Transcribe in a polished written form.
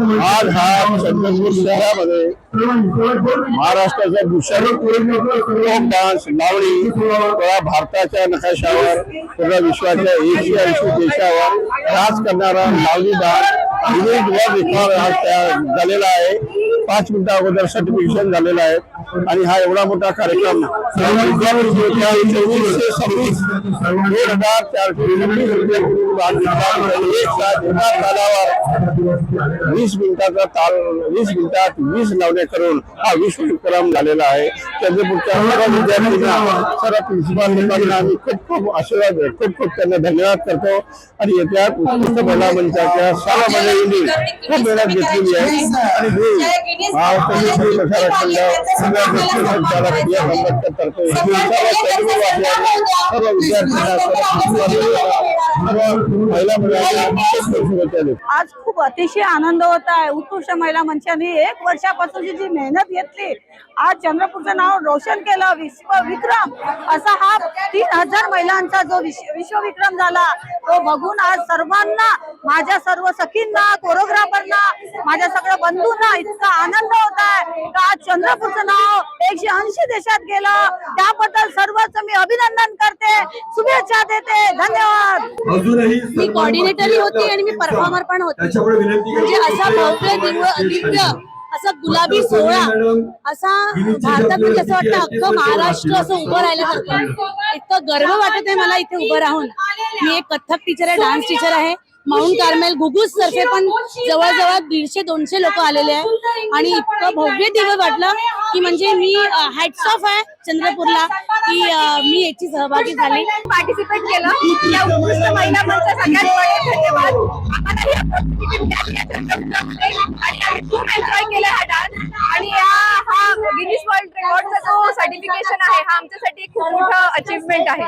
आज हा चंद्रपूर शहरामध्ये महाराष्ट्राचा भूषण फोक डान्स लावणी पूर्ण भारताच्या नकाशावर पूर्ण विश्वाच्या 180 देशावर राज करणारा लावणी डान्स विविध आज झालेला आहे। 5 मिनिटं अगोदर सर्टिफिकेशन झालेलं आहे आणि हा एवढा मोठा कार्यक्रम 20 मिनिटाचा ताल 20 मिनिटात 20 लावण्या करून हा विश्व विक्रम झालेला आहे। चंद्रपूरच्या सर्व विद्यार्थ्यांना सर्व प्रिन्सिपल लोकांना आम्ही खूप आशीर्वाद खूप त्यांना धन्यवाद करतो आणि येत्या उत्कृष्ट महिला मंचाच्या सर्व मंडळींनी खूप मेहनत घेतलेली आहे आणि आज खूप अतिशय आनंद होत आहे। उत्कृष्ट महिला मंचाने 1 वर्षापासूनची जी मेहनत घेतली, आज चंद्रपूरचं नाव रोशन केलं। विश्वविक्रम असा हा 3000 महिलांचा जो विश्वविक्रम झाला तो बघून आज सर्वांना, माझ्या सर्व सखींना, कोरिओग्राफरना, माझ्या सगळ्या बंधूंना इतका आनंद होत आहे का आज चंद्रपूरचं नाव 180 देशात गेलं। त्याबद्दल सर्वच मी अभिनंदन करते, शुभेच्छा देते, धन्यवाद। मी कोऑर्डिनेटरही होती आणि मी परफॉर्मर पण होती। म्हणजे असा भव्य दिव्य असा गुलाबी सोहळा असा भारतात म्हणजे असं वाटतं अख्खं महाराष्ट्र असं उभं राहिल्यासारखं इतकं गर्व वाटत आहे मला इथे उभं राहून। मी एक कथक टीचर आहे, डान्स टीचर आहे। माउंट कार्मेल गुगूस तर्फे पण जवळजवळ 150-200 लोक आलेले आहेत आणि इतकं भव्य दिव्य वाटलं की म्हणजे मी हॅट्स ऑफ आहे चंद्रपूरला की मी याची सहभागी झाली, पार्टिसिपेट केलं। या उत्कृष्ट महिला मंच सगळ्यात बडे धन्यवाद। आम्ही खूप एन्जॉय केला हा डान्स आणि हा गिनीज वर्ल्ड रेकॉर्डचा जो सर्टिफिकेशन आहे हा आमच्यासाठी खूप मोठं अचीवमेंट आहे।